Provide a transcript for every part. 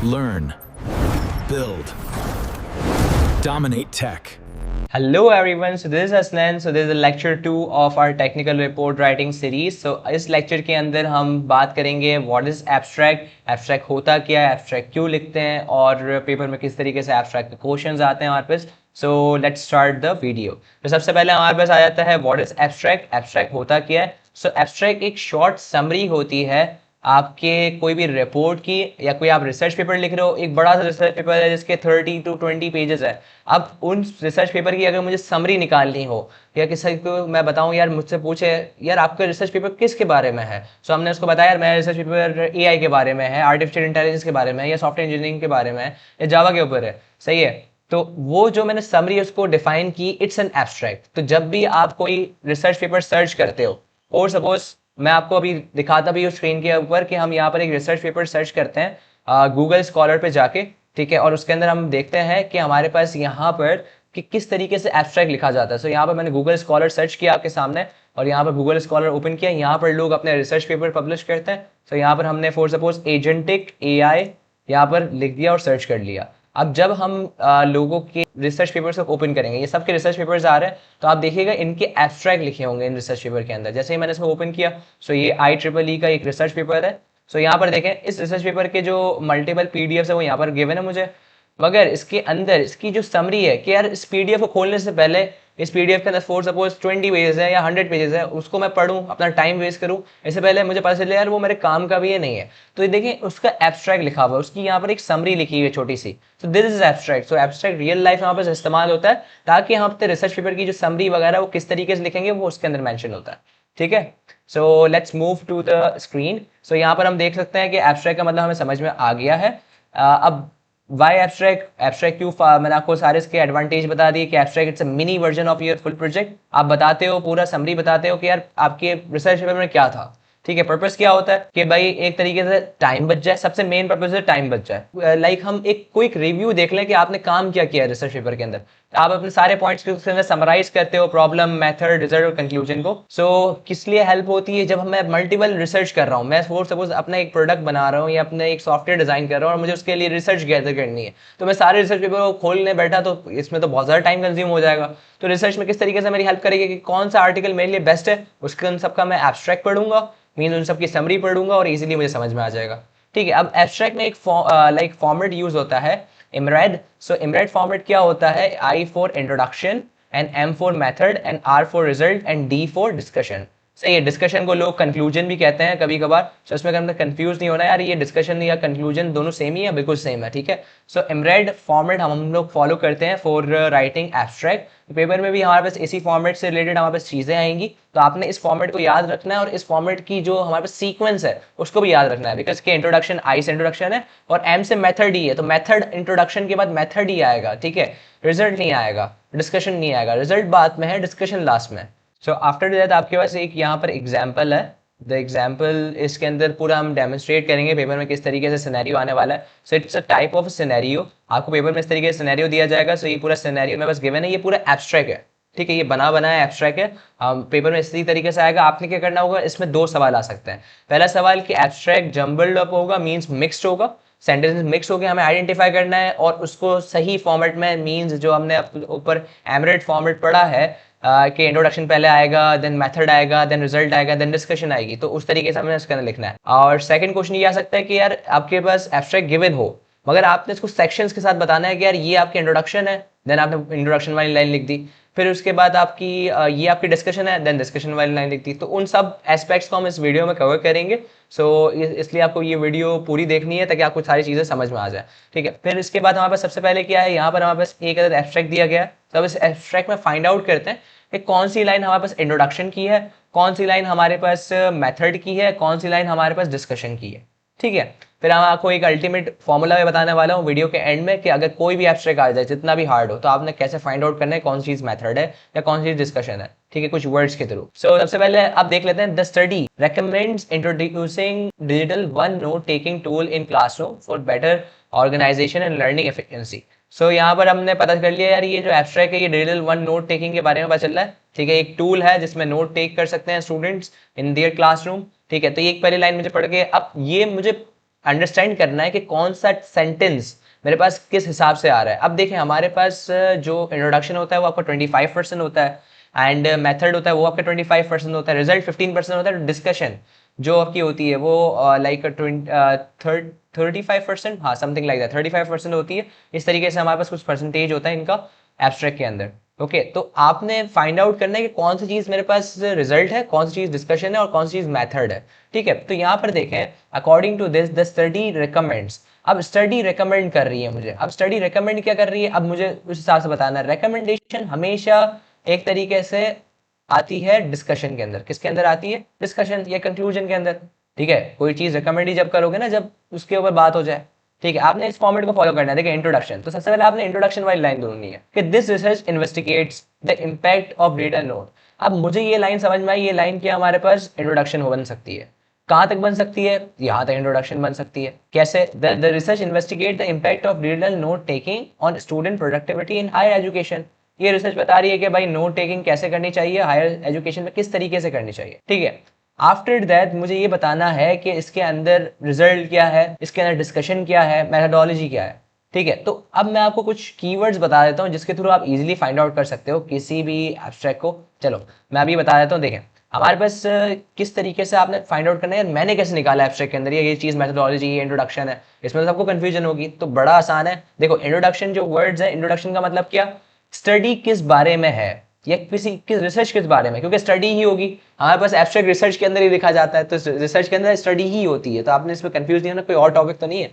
Learn, build, dominate tech. Hello everyone, so this is Aslan. So this is the lecture 2 of our technical report writing series. So इस lecture के अंदर हम बात करेंगे what is abstract, abstract होता क्या है, abstract क्यों लिखते हैं और पेपर में किस तरीके से abstract के क्वेश्चंस आते हैं हमारे पास. So let's start the video. तो सबसे पहले हमारे पास आ जाता है what is abstract, abstract होता क्या है. So abstract एक short summary होती है आपके कोई भी रिपोर्ट की, या कोई आप रिसर्च पेपर लिख रहे हो, एक बड़ा सा रिसर्च पेपर है जिसके 30 to 20 पेजेस है. अब उन रिसर्च पेपर की अगर मुझे समरी निकालनी हो या किसी को मैं बताऊं, यार मुझसे पूछे यार आपका रिसर्च पेपर किसके बारे में है, सो हमने उसको बताया यार मेरा रिसर्च पेपर एआई के बारे में है, आर्टिफिशियल इंटेलिजेंस के बारे में है, या सॉफ्टवेयर इंजीनियरिंग के बारे में है, या जावा के ऊपर है. सही है. तो वो जो मैंने समरी उसको डिफाइन की, इट्स एन एब्स्ट्रैक्ट. तो जब भी आप कोई रिसर्च पेपर सर्च करते हो, और सपोज मैं आपको अभी दिखाता भी हूँ स्क्रीन के ऊपर कि हम यहाँ पर एक रिसर्च पेपर सर्च करते हैं गूगल स्कॉलर पे जाके, ठीक है, और उसके अंदर हम देखते हैं कि हमारे पास यहाँ पर कि किस तरीके से एब्स्ट्रैक्ट लिखा जाता है. सो यहाँ पर मैंने गूगल स्कॉलर सर्च किया आपके सामने, और यहाँ पर गूगल स्कॉलर ओपन किया. यहाँ पर लोग अपने रिसर्च पेपर पब्लिश करते हैं. सो यहाँ पर हमने फॉर सपोज एजेंटिक एआई यहाँ पर लिख दिया और सर्च कर लिया. अब जब हम लोगों के रिसर्च पेपर्स को ओपन करेंगे, ये सबके रिसर्च पेपर्स आ रहे हैं, तो आप देखिएगा इनके एब्स्ट्रैक्ट लिखे होंगे इन रिसर्च पेपर के अंदर. जैसे ही मैंने इसको ओपन किया, सो ये IEEE का एक रिसर्च पेपर है. सो यहाँ पर देखें, इस रिसर्च पेपर के जो मल्टीपल पीडीएफ है वो यहाँ पर गिवन है मुझे, मगर इसके अंदर इसकी जो समरी है कि यार इस पीडीएफ को खोलने से पहले इस पीडीएफ के अंदर फॉर सपोज 20 पेजेस है या 100 पेजेस है, उसको मैं पढूं, अपना टाइम वेस्ट करूं, इससे पहले मुझे पता चले यार वो मेरे काम का भी है नहीं है. तो ये देखिए उसका एब्स्ट्रैक्ट लिखा हुआ है, उसकी यहाँ पर एक समरी लिखी हुई है छोटी सी. So this is abstract. So abstract real life यहाँ पर इस्तेमाल होता है ताकि हम अपने रिसर्च पेपर की जो समरी वगैरह वो किस तरीके से लिखेंगे वो उसके अंदर मैंशन होता है. ठीक है. So let's move to the screen. So यहाँ पर हम देख सकते हैं कि एब्स्ट्रैक्ट का मतलब हमें समझ में आ गया है. अब वाई एब्स्ट्रैक्ट, एब्स्ट्रैक्ट क्यों, मैंने आपको सारे इसके एडवांटेज बता दिए कि abstract it's a mini version of your full project. आप बताते हो, पूरा समरी बताते हो कि यार आपके रिसर्च पेपर में क्या था. ठीक है. पर्पस क्या होता है कि भाई एक तरीके से टाइम बच जाए, सबसे मेन पर्पस है टाइम बच जाए. लाइक हम एक क्विक रिव्यू देख लें कि आपने काम क्या किया रिसर्च पेपर के अंदर. आप अपने सारे पॉइंट्स के अंदर समराइज करते हो, प्रॉब्लम, मेथड, रिजल्ट और कंक्लूजन को. सो किस लिए हेल्प होती है, जब मैं मल्टीपल रिसर्च कर रहा हूँ, मैं फॉर सपोज अपना एक प्रोडक्ट बना रहा हूँ या अपने एक सॉफ्टवेयर डिजाइन कर रहा हूँ और मुझे उसके लिए रिसर्च गैदर करनी है, तो मैं सारे रिसर्च पेपर को खोलने बैठा तो इसमें तो बहुत ज़्यादा टाइम कंज्यूम हो जाएगा. तो रिसर्च में किस तरीके से मेरी हेल्प करेगी कि कौन सा आर्टिकल मेरे लिए बेस्ट है, उसके उन सबका मैं एब्स्ट्रैक्ट पढ़ूंगा, मीन उन सबकी समरी पढ़ूंगा और इजीली मुझे समझ में आ जाएगा. ठीक है. अब एब्स्ट्रैक्ट में एक लाइक फॉर्मेट यूज होता है IMRAD. सो IMRAD फॉर्मेट क्या होता है, I for introduction and M for method and R for result and D for discussion. सही है. डिस्कशन को लोग कंक्लूजन भी कहते हैं कभी कभार. सो इसमें हमने कंफ्यूज नहीं होना यार, ये डिस्कशन या कंक्लूजन दोनों सेम ही है, बिल्कुल सेम है. ठीक है. सो IMRAD फॉर्मेट हम लोग फॉलो करते हैं फॉर राइटिंग एब्स्ट्रैक्ट. पेपर में भी हमारे पास इसी फॉर्मेट से रिलेटेड हमारे पास चीजें आएंगी, तो आपने इस फॉर्मेट को याद रखना है और इस फॉर्मेट की जो हमारे पास सीक्वेंस है उसको भी याद रखना है. बिकॉज के इंट्रोडक्शन I से इंट्रोडक्शन है और M से मेथड ही है, तो मेथड इंट्रोडक्शन के बाद मेथड ही आएगा. ठीक है. रिजल्ट नहीं आएगा, डिस्कशन नहीं आएगा. रिजल्ट बाद में है, डिस्कशन लास्ट में. सो आफ्टर दैट आपके पास एक यहाँ पर एग्जाम्पल है. द एग्जाम्पल इसके अंदर पूरा हम डेमोन्स्ट्रेट करेंगे पेपर में किस तरीके से सिनेरियो आने वाला है. So it's a type of scenario. आपको पेपर में इस तरीके से सिनेरियो दिया जाएगा. सो ये पूरा सिनेरियो में बस गिवन है, ये पूरा एब्स्ट्रैक्ट है. ठीक है. ये बना बनाया एब्स्ट्रैक्ट है. पेपर में इसी तरीके से आएगा. आपने क्या करना होगा, इसमें दो सवाल आ सकते हैं. पहला सवाल कि एब्स्ट्रैक्ट जम्बल्ड अप होगा, मीन्स मिक्स्ड होगा, सेंटेंसेस मिक्स हो गए, हमें आइडेंटिफाई करना है और उसको सही फॉर्मेट में, मीन्स जो हमने ऊपर IMRAD फॉर्मेट पढ़ा है कि इंट्रोडक्शन पहले आएगा, देन मेथड आएगा, देन रिजल्ट आएगा, देन डिस्कशन आएगी, तो उस तरीके से हमें उसके अंदर लिखना है. और सेकंड क्वेश्चन ये आ सकता है कि यार आपके पास एब्स्ट्रैक्ट गिवन हो, मगर आपने इसको सेक्शंस के साथ बताना है कि यार ये आपकी इंट्रोडक्शन है, देन आपने इंट्रोडक्शन वाली लाइन लिख दी, फिर उसके बाद आपकी ये आपकी डिस्कशन है, देन डिस्कशन वाली लाइन लिख दी. तो उन सब एस्पेक्ट्स को हम इस वीडियो में कवर करेंगे. सो इसलिए आपको ये वीडियो पूरी देखनी है ताकि आपको सारी चीज़ें समझ में आ जाए. ठीक है. फिर इसके बाद हमारे पास सबसे पहले क्या है, यहाँ पर हमारे पास एक अदर एब्स्ट्रैक्ट दिया गया है. तो अब इस एब्स्ट्रैक्ट में फाइंड आउट करते हैं कि कौन सी लाइन हमारे पास इंट्रोडक्शन की है, कौन सी लाइन हमारे पास मेथड की है, कौन सी लाइन हमारे पास डिस्कशन की है. ठीक है. फिर हम आपको एक अल्टीमेट फॉर्मूला भी बताने वाला हूँ वीडियो के एंड में कि अगर कोई भी एब्स्ट्रैक्ट आ जाए जितना भी हार्ड हो, तो आपने कैसे फाइंड आउट करना है कौन सी चीज मेथड है या कौन सी चीज डिस्कशन है. ठीक है. कुछ वर्ड्स के थ्रू. सो सबसे पहले आप देख लेते हैं. The study recommends introducing digital one note taking tool in classroom for better organisation and learning efficiency. So यहाँ पर हमने पता कर लिया यार, ये जो एब्स्ट्रैक्ट है ये डिजिटल वन नोट टेकिंग के बारे में पता चल रहा है. ठीक है. एक टूल है जिसमें नोट टेक कर सकते हैं स्टूडेंट्स इन देयर क्लासरूम. ठीक है. तो ये एक पहली लाइन मुझे पढ़ के, अब ये मुझे अंडरस्टैंड करना है कि कौन सा सेंटेंस मेरे पास किस हिसाब से आ रहा है। अब देखें हमारे पास जो इंट्रोडक्शन होता है वो आपका 25% होता है, एंड मेथड होता है वो आपका 25% होता है, रिजल्ट 15% होता है, डिस्कशन जो आपकी होती है वो लाइक 35%, हाँ समथिंग लाइक दैट 35% होती है। इस तरीके से हमारे पास कुछ परसेंटेज होता है इनका एब्स्ट्रैक्ट के अंदर। ओके तो आपने फाइंड आउट करना है कि कौन सी चीज़ मेरे पास रिजल्ट है, कौन सी चीज़ डिस्कशन है और कौन सी चीज़ मैथड है। ठीक है, तो यहाँ पर देखें according to this the study recommends. अब स्टडी रिकमेंड कर रही है मुझे, अब स्टडी रिकमेंड क्या कर रही है, अब मुझे उस हिसाब से बताना है। रिकमेंडेशन हमेशा एक तरीके से आती है डिस्कशन के अंदर। किसके अंदर आती है? डिस्कशन या कंक्लूजन के अंदर। ठीक है, कोई चीज़ रिकमेंड ही जब करोगे ना जब उसके ऊपर बात हो जाए। ठीक है, आपने इस फॉर्मेट को फॉलो करना है। देखिए इंट्रोडक्शन, तो सबसे पहले आपने इंट्रोडक्शन वाली लाइन ढूंढनी है कि this research investigates the impact of data note. अब मुझे ये लाइन समझ में आई, ये लाइन क्या हमारे पास इंट्रोडक्शन हो बन सकती है। कहाँ तक बन सकती है? यहाँ तक इंट्रोडक्शन बन सकती है। कैसे? The research investigate the impact of digital note taking on student productivity in higher education. ये रिसर्च बता रही है कि भाई नोट टेकिंग कैसे करनी चाहिए, हायर एजुकेशन में किस तरीके से करनी चाहिए। ठीक है, आफ्टर दैट मुझे ये बताना है कि इसके अंदर रिजल्ट क्या है, इसके अंदर डिस्कशन क्या है, मेथोडोलॉजी क्या है। ठीक है, तो अब मैं आपको कुछ कीवर्ड्स बता देता हूँ जिसके थ्रू आप इजीली फाइंड आउट कर सकते हो किसी भी एब्स्ट्रैक्ट को। चलो मैं अभी बता देता हूँ। देखें हमारे पास किस तरीके से आपने फाइंड आउट करना है, मैंने कैसे निकाला एब्स्ट्रैक्ट के अंदर ये चीज़ मेथोडोलॉजी, ये इंट्रोडक्शन है, इसमें तो सबको कंफ्यूजन होगी। तो बड़ा आसान है। देखो इंट्रोडक्शन जो वर्ड्स है, इंट्रोडक्शन का मतलब क्या, स्टडी किस बारे में है या किस रिसर्च किस बारे में, क्योंकि स्टडी ही होगी। हमारे पास एब्स्ट्रैक्ट रिसर्च के अंदर ही लिखा जाता है, तो रिसर्च के अंदर स्टडी ही होती है। तो आपने इसमें कंफ्यूज नहीं होना, कोई और टॉपिक तो नहीं है।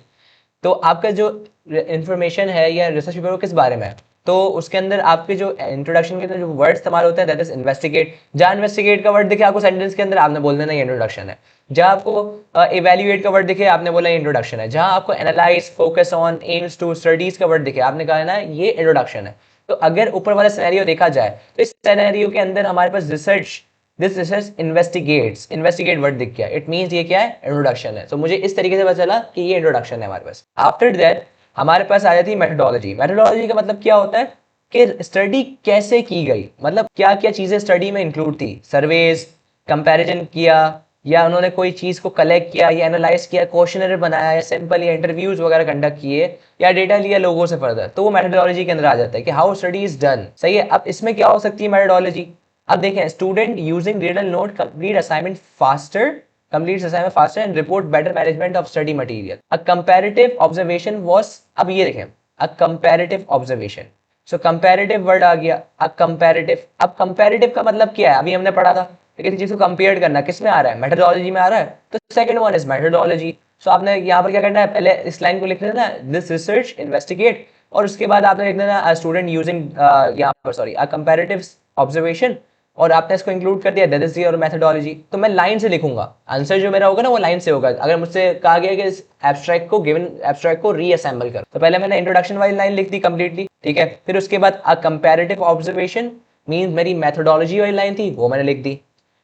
तो आपका जो इंफॉर्मेशन है या रिसर्च पेपर वो किस बारे में है, तो उसके अंदर आपके जो इंट्रोडक्शन के अंदर जो वर्ड इस्तेमाल होते हैं दैट इज इन्वेस्टिगेट। जहाँ इन्वेस्टिगेट का वर्ड दिखे आपको सेंटेंस के अंदर, आपने बोल देना ये इंट्रोडक्शन है। जहाँ आपको इवेल्युएट का वर्ड दिखे आपने बोला इंट्रोडक्शन है। जहाँ आपको analyze, focus on, aims to, studies का वर्ड दिखे आपने कहा ना ये इंट्रोडक्शन है। तो अगर ऊपर वाला सिनेरियो देखा जाए तो इस सिनेरियो के अंदर हमारे पास research, this research investigates, investigate word दिख गया, इट मींस ये क्या है, इंट्रोडक्शन है। तो मुझे इस तरीके से पता चला कि ये इंट्रोडक्शन है हमारे पास। आफ्टर दैट हमारे पास आ जाती है मेथोडोलॉजी। मेथोडोलॉजी का मतलब क्या होता है कि स्टडी कैसे की गई, मतलब क्या क्या चीजें स्टडी में इंक्लूड थी। सर्वेज, कंपैरिजन किया, या उन्होंने कोई चीज को कलेक्ट किया या एनालाइज किया, क्वेश्चनर बनाया या सिंपल या इंटरव्यूज वगैरह कंडक्ट किए या डेटा लिया लोगों से फर्दर, तो वो मेथोडोलॉजी के अंदर आ जाता है कि हाउ स्टडी इज डन। सही है, अब इसमें क्या हो सकती है मेथोडोलॉजी। अब देखें student using digital note complete assignment faster, completes assignment faster and report better management of study material. A comparative observation was, अब ये देखें, a comparative observation. So comparative word आ गया, a comparative। अब comparative का मतलब क्या है, अभी हमने पढ़ा था किसी चीज को कंपेयर करना, किस में आ रहा है, मेथोडोलॉजी में आ रहा है। तो सेकंड वन इज मेथोडोलॉजी। सो आपने यहाँ पर क्या करना है, पहले इस लाइन को लिख देना दिस रिसर्च इन्वेस्टिगेट, और उसके बाद आपने लिख देना स्टूडेंट यूजिंग यहाँ पर सॉरी अ कंपैरेटिव ऑब्जर्वेशन, और आपने इसको इंक्लूड कर दिया दैट इज योर मेथोडोलॉजी। तो मैं लाइन से लिखूंगा, आंसर जो मेरा होगा ना वो लाइन से होगा। अगर मुझसे कहा गया कि इस एब्स्ट्रैक्ट को, गिवन एब्स्ट्रैक्ट को रीअसेंबल करो, तो पहले मैंने इंट्रोडक्शन वाली लाइन लिख दी कंप्लीटली। ठीक है, फिर उसके बाद अ कंपैरेटिव ऑब्जर्वेशन मींस मेरी मेथोडोलॉजी वाली लाइन थी वो मैंने लिख दी।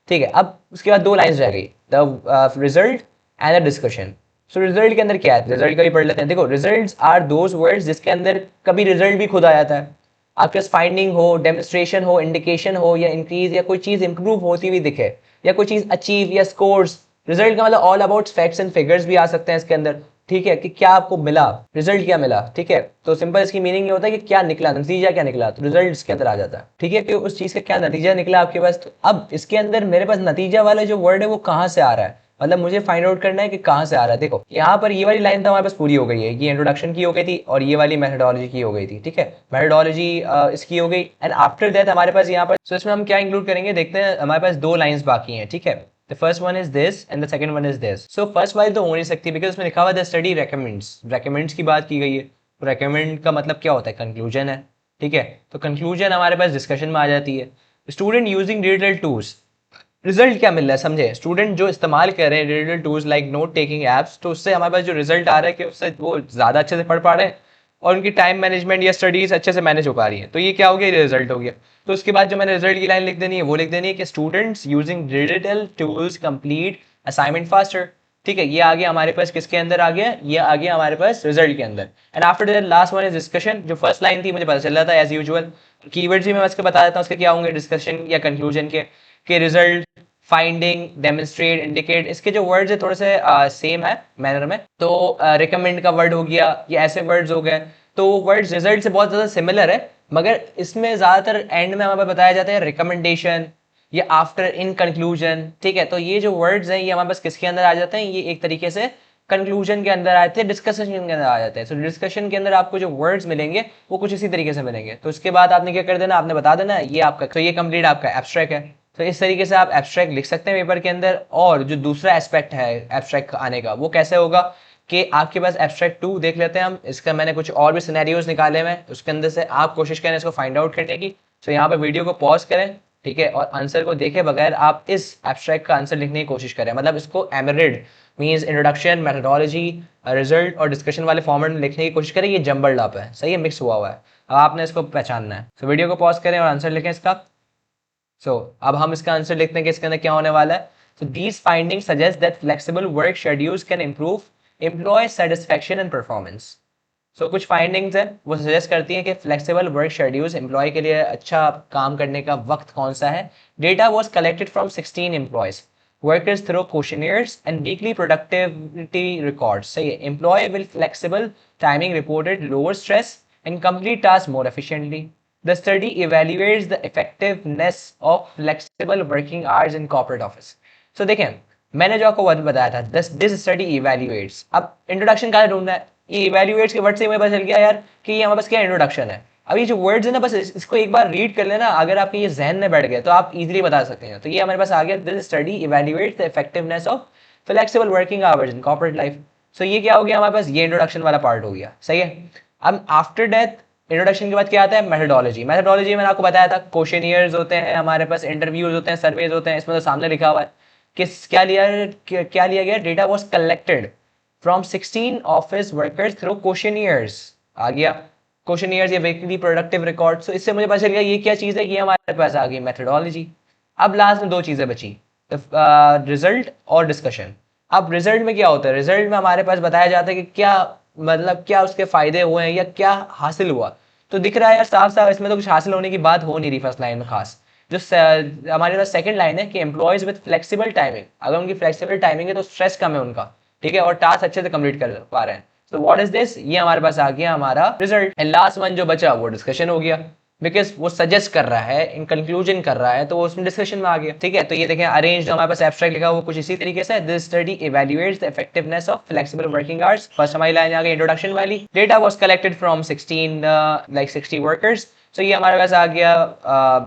ठीक है, अब उसके बाद दो लाइंस रह गई, the result and the discussion. So result के अंदर क्या है, रिजल्ट का भी पढ़ लेते हैं। देखो रिजल्ट्स आर दोज वर्ड्स जिसके अंदर कभी रिजल्ट भी खुद आ जाता है। आपके पास फाइंडिंग हो, डेमोन्स्ट्रेशन हो, इंडिकेशन हो, या इंक्रीज या कोई चीज इंप्रूव होती हुई दिखे, या कोई चीज अचीव या स्कोर्स। रिजल्ट का मतलब all about facts and figures भी आ सकते हैं इसके अंदर। ठीक है, कि क्या आपको मिला, रिजल्ट क्या मिला। ठीक है, तो सिंपल इसकी मीनिंग ये होता है कि क्या निकला, नतीजा क्या निकला, तो रिजल्ट इसके अंदर आ जाता है। ठीक है, कि उस चीज का क्या नतीजा निकला आपके पास। तो अब इसके अंदर मेरे पास नतीजा वाला जो वर्ड है वो कहाँ से आ रहा है, मतलब मुझे फाइंड आउट करना है कि कहाँ से आ रहा है। देखो यहाँ पर ये वाली लाइन तो हमारे पास पूरी हो गई है, ये इंट्रोडक्शन की हो गई थी और ये वाली मेथोडोलॉजी की हो गई थी। ठीक है, मेथोडोलॉजी इसकी हो गई, एंड आफ्टर दैट हमारे पास यहाँ पर सो इसमें हम क्या इंक्लूड करेंगे देखते हैं। हमारे पास दो लाइंस बाकी हैं। ठीक है, the first one is this and the second one is this. So first वाली तो हो नहीं सकती बिकॉज उसमें लिखा हुआ द स्टडी रेकमेंड्स, रेकमेंड्स की बात की गई है। तो रेकमेंड का मतलब क्या होता है, कंक्लूजन है। ठीक है, तो कंक्लूजन हमारे पास डिस्कशन में आ जाती है। Student using digital tools, result क्या मिल रहा है समझे, स्टूडेंट जो इस्तेमाल कर रहे हैं digital tools like note taking apps, तो उससे हमारे पास जो रिजल्ट आ रहा है कि उससे वो ज़्यादा अच्छे से पढ़ पा रहे हैं और उनकी टाइम मैनेजमेंट या स्टडीज अच्छे से मैनेज हो पा रही है। तो ये क्या हो गया, रिजल्ट हो गया। तो उसके बाद जो मैंने रिजल्ट की लाइन लिख देनी है वो लिख देनी है कि students using digital tools complete assignment faster. ठीक है, ये आ गया हमारे पास किसके अंदर आ गया, ये आ गया हमारे पास रिजल्ट के अंदर। And after that last one is discussion. जो फर्स्ट लाइन थी मुझे पता चल रहा था एज यूजुअल, कीवर्ड्स भी मैं इसके बता देता हूँ उसके क्या होंगे डिस्कशन या कंक्लूजन के रिजल्ट, फाइंडिंग, डेमोन्स्ट्रेट, इंडिकेट, इसके जो वर्ड्स है थोड़े से सेम है मैनर में। तो रिकमेंड का वर्ड हो गया, ये ऐसे वर्ड्स हो गए। तो वर्ड्स रिजल्ट से बहुत ज़्यादा सिमिलर है, मगर इसमें ज़्यादातर एंड में हमें बताया जाता है रिकमेंडेशन या आफ्टर, इन कंक्लूजन। ठीक है, तो ये जो वर्ड्स हैं ये हमारे पास किसके अंदर आ जाते हैं, ये एक तरीके से कंक्लूजन के अंदर आते हैं, डिस्कशन के अंदर आ जाते हैं। तो डिस्कशन के अंदर आपको जो वर्ड्स मिलेंगे वो कुछ इसी तरीके से मिलेंगे। तो उसके बाद आपने क्या कर देना, आपने बता देना ये आपका, तो ये कंप्लीट आपका एब्स्ट्रैक्ट है। तो इस तरीके से आप एब्स्ट्रैक्ट लिख सकते हैं पेपर के अंदर। और जो दूसरा एस्पेक्ट है एब्स्ट्रैक्ट आने का, वो कैसे होगा कि आपके पास एब्स्ट्रैक्ट 2 देख लेते हैं हम। इसका मैंने कुछ और भी सिनेरियोज निकाले हुए हैं, उसके अंदर से आप कोशिश करें इसको फाइंड आउट करने की। तो यहाँ पे वीडियो को पॉज करें, ठीक है, और आंसर को देखे बगैर आप इस एब्स्ट्रैक्ट का आंसर लिखने की कोशिश करें। मतलब इसको एमरिड मींस इंट्रोडक्शन, मेथोडोलॉजी, रिजल्ट और डिस्कशन वाले फॉर्मेट में लिखने की कोशिश करें। ये जंबल्ड अप है, सही है, मिक्स हुआ हुआ है। अब आपने इसको पहचानना है। तो वीडियो को पॉज करें और आंसर लिखें इसका। अब हम इसका आंसर लिखते हैं कि इसके अंदर क्या होने वाला है। So these findings suggest that flexible work schedules can improve employee satisfaction and performance. So कुछ फाइंडिंग्स हैं वो सजेस्ट करती हैं कि फ्लेक्सिबल वर्क शेड्यूल्स एम्प्लॉय के लिए अच्छा काम करने का वक्त कौन सा है। Data was collected from 16 employees workers through questionnaires and weekly productivity records. सही है, employee will flexible timing reported lower stress and complete task more efficiently. The study evaluates the effectiveness of flexible working hours in corporate office. So देखें, मैंने जो आपको word बताया था, this study evaluates। अब introduction कहाँ ढूंढना है, ये evaluates के वर्ड से मुझे पता चल गया यार कि ये हमारे पास क्या इंट्रोडक्शन है। अब ये जो वर्ड्स है ना, बस इसको एक बार रीड कर लेना, अगर आपके ये जहन में बैठ गए तो आप इजीली बता सकते हैं। तो ये हमारे पास आ गया, this study evaluates the effectiveness of flexible working hours in corporate life. So ये क्या हो गया हमारे पास, ये इंट्रोडक्शन वाला पार्ट हो गया, सही है। अब आफ्टर डेथ इंट्रोडक्शन के बाद क्या आता है, मेथोडोलॉजी। मेथोडोलॉजी मैंने आपको बताया था, क्वेश्चनियर्स होते हैं हमारे पास, इंटरव्यूज होते हैं, सर्वेज होते हैं। इसमें तो सामने लिखा हुआ है किस क्या लिया गया, data was collected from 16 office workers through questionnaires. आ गया क्वेश्चनियर्स, ये वीकली प्रोडक्टिव रिकॉर्ड। सो इससे मुझे पता चल गया ये क्या चीज़ है, ये हमारे पास आ गई मेथोडोलॉजी। अब लास्ट में दो चीज़ें बची, रिजल्ट और डिस्कशन। अब रिजल्ट में क्या होता है, रिजल्ट में हमारे पास बताया जाता है कि क्या मतलब क्या उसके फायदे हुए हैं या क्या हासिल हुआ। तो दिख रहा है यार साफ साफ इसमें तो कुछ हासिल होने की बात हो नहीं रही फर्स्ट लाइन में। खास जो हमारे पास सेकंड लाइन है कि एम्प्लॉयज विद फ्लेक्सिबल टाइमिंग, अगर उनकी फ्लेक्सिबल टाइमिंग है तो स्ट्रेस कम है उनका, ठीक है, और टास्क अच्छे से कंप्लीट कर पा रहे हैं। तो व्हाट इज दिस, ये हमारे पास आ गया हमारा रिजल्ट। एंड लास्ट वन जो बचा वो डिस्कशन हो गया, बिकॉज वो सजेस्ट कर रहा है, इन कंक्लूजन कर रहा है, तो वो उसमें डिस्कशन में आ गया, ठीक है। तो ये देखें अरेंज हमारे पास एब्स्ट्रैक्ट लिखा वो कुछ इसी तरीके से, this study evaluates the effectiveness of flexible working hours. First हमारी लाइन आ गई इंट्रोडक्शन वाली, data was collected from 60 workers. So ये हमारे पास आ गया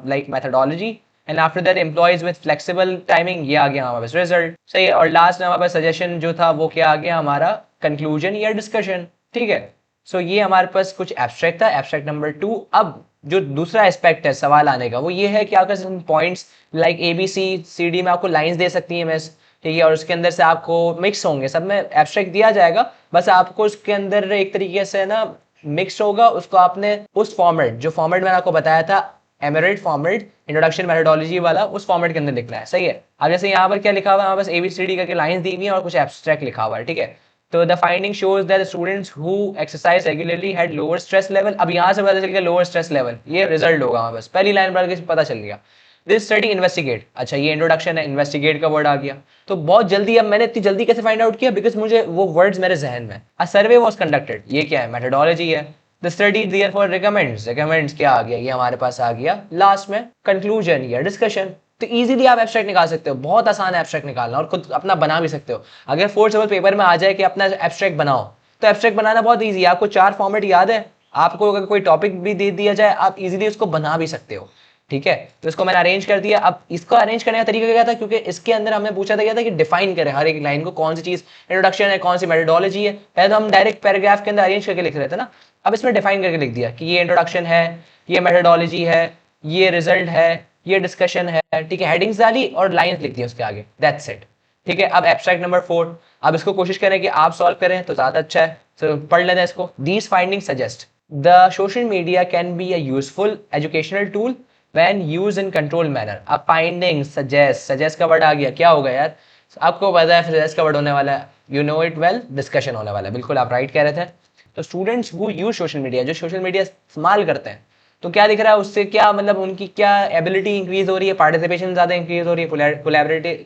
like methodology. And after that employees with flexible timing, ये आ गया हमारे पास रिजल्ट, सही है। और लास्ट में हमारे पास सजेशन जो था वो क्या आ गया हमारा, कंक्लूजन या डिस्कशन, ठीक है। सो ये हमारे पास कुछ एब्स्ट्रैक्ट था, एब्स्ट्रैक्ट नंबर 2। अब जो दूसरा एस्पेक्ट है सवाल आने का वो ये है कि आपका पॉइंट्स लाइक ABCD में आपको लाइंस दे सकती है मिस, ठीक है, और उसके अंदर से आपको मिक्स होंगे, सब में एब्स्ट्रैक्ट दिया जाएगा, बस आपको उसके अंदर एक तरीके से ना मिक्स होगा, उसको आपने उस फॉर्मेट, जो फॉर्मेट मैंने आपको बताया था एमरिड फॉर्मेट, इंट्रोडक्शन मेथोडोलॉजी वाला, उस फॉर्मेट के अंदर लिखना है, सही है। अब जैसे यहाँ पर क्या लिखा हुआ है, हमारे पास ABCD करके लाइंस दी हुई है और कुछ एब्स्ट्रैक्ट लिखा हुआ है, ठीक है। तो the finding shows that students who exercise regularly had lower stress level. अब यहाँ से पता चल गया लोअर स्ट्रेस लेवल, ये रिजल्ट होगा हमारे पास, पहली लाइन पढ़ के पता चल गया। दिस स्टडी इन्वेस्टिगेट, अच्छा ये इंट्रोडक्शन है, इन्वेस्टिगेट का वर्ड आ गया। तो बहुत जल्दी, अब मैंने इतनी जल्दी कैसे फाइंड आउट किया, बिकॉज मुझे वो वर्ड्स मेरे जहन में। अ सर्वे वाज कंडक्टेड, ये क्या है, मेथोडोलॉजी है। द स्टडी देयरफॉर रिकमेंड्स क्या आ गया, ये हमारे पास आ गया लास्ट में कंक्लूजन या डिस्कशन। तो इजीली आप एब्स्ट्रैक्ट निकाल सकते हो, बहुत आसान है एब्स्ट्रैक्ट निकालना, और खुद अपना बना भी सकते हो। अगर 4th लेवल पेपर में आ जाए कि अपना एब्स्ट्रैक्ट बनाओ, तो एब्स्ट्रैक्ट बनाना बहुत ईजी है। आपको 4 फॉर्मेट याद है, आपको अगर कोई टॉपिक भी दे दिया जाए आप इजीली उसको बना भी सकते हो, ठीक है। तो इसको मैंने अरेंज कर दिया। अब इसको अरेंज करने का तरीका क्या था, क्योंकि इसके अंदर हमने पूछा था कि डिफाइन करें हर एक लाइन को, कौन सी चीज इंट्रोडक्शन है, कौन सी मेथोडोलॉजी है। पहले तो हम डायरेक्ट पैराग्राफ के अंदर अरेंज करके लिख रहे थे ना, अब इसमें डिफाइन करके लिख दिया कि ये इंट्रोडक्शन है, ये मेथोडोलॉजी है, ये रिजल्ट है, ये डिस्कशन है, ठीक है। हेडिंग्स डाली और लाइंस लिख दी उसके आगे, दैट्स इट, ठीक है। अब एब्स्ट्रैक्ट नंबर 4, अब इसको कोशिश करें कि आप सॉल्व करें तो ज्यादा अच्छा है। तो पढ़ लेते हैं इसको। These findings suggest the social media can be a useful educational tool when used in control manner. अब फाइंडिंग सजेस्ट का वर्ड आ गया, क्या होगा यार, आपको पता है सजेस्ट का वर्ड होने वाला है, you know it well, discussion होने वाला है, बिल्कुल आप राइट कह रहे थे। तो students who use social media, जो सोशल मीडिया इस्तेमाल करते हैं, तो क्या दिख रहा है उससे, क्या मतलब उनकी क्या एबिलिटी इंक्रीज हो रही है, पार्टिसिपेशन ज़्यादा इंक्रीज हो रही है,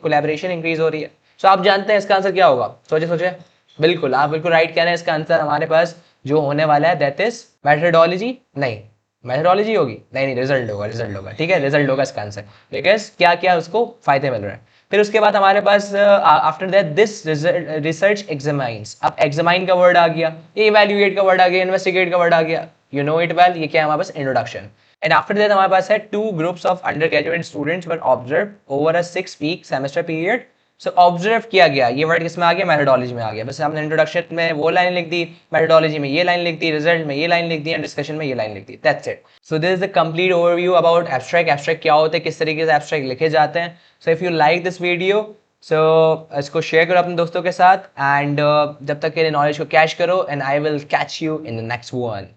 कोलैबोरेशन इंक्रीज हो रही है। सो आप जानते हैं इसका आंसर क्या होगा, सोचे सोचे। बिल्कुल, आप बिल्कुल राइट कह रहे हैं। इसका आंसर हमारे पास जो होने वाला है दैट इज मेथडोलॉजी। नहीं, मेथडोलॉजी होगी, नहीं, रिजल्ट होगा, रिजल्ट होगा, ठीक है, रिजल्ट होगा इसका आंसर। बिकॉज क्या क्या उसको फायदे मिल रहे हैं। फिर उसके बाद हमारे पास आफ्टर दैट दिस रिसर्च एग्जामाइंस। अब एग्जामाइन का वर्ड आ गया, इवैल्यूएट का वर्ड आ गया, इन्वेस्टिगेट का वर्ड आ गया, यू नो इट वेल। ये क्या है हमारे पास, इंट्रोडक्शन। एंड आफ्टर दैट हमारे पास है 2 groups of under graduate students were observe over a 6-week semester period. So observe किया गया, ये वर्ड किसमें आ गया, मेथडोलॉजी में आ गया। बस हमने इंट्रोडक्शन में वो लाइन लिख दी, मेथडोलॉजी में ये लाइन लिख दी, रिजल्ट में ये लाइन लिख दी, एंड डिस्कशन में ये लाइन लिख दी, that's it. So this is the complete overview about abstract. Abstract क्या होते हैं, किस तरीके से एब्स्ट्रैक्ट लिखे जाते हैं। So if you like this video, so इसको शेयर करो अपने दोस्तों के साथ, एंड जब तक के लिए नॉलेज को कैश करो, and I will catch you in the next one.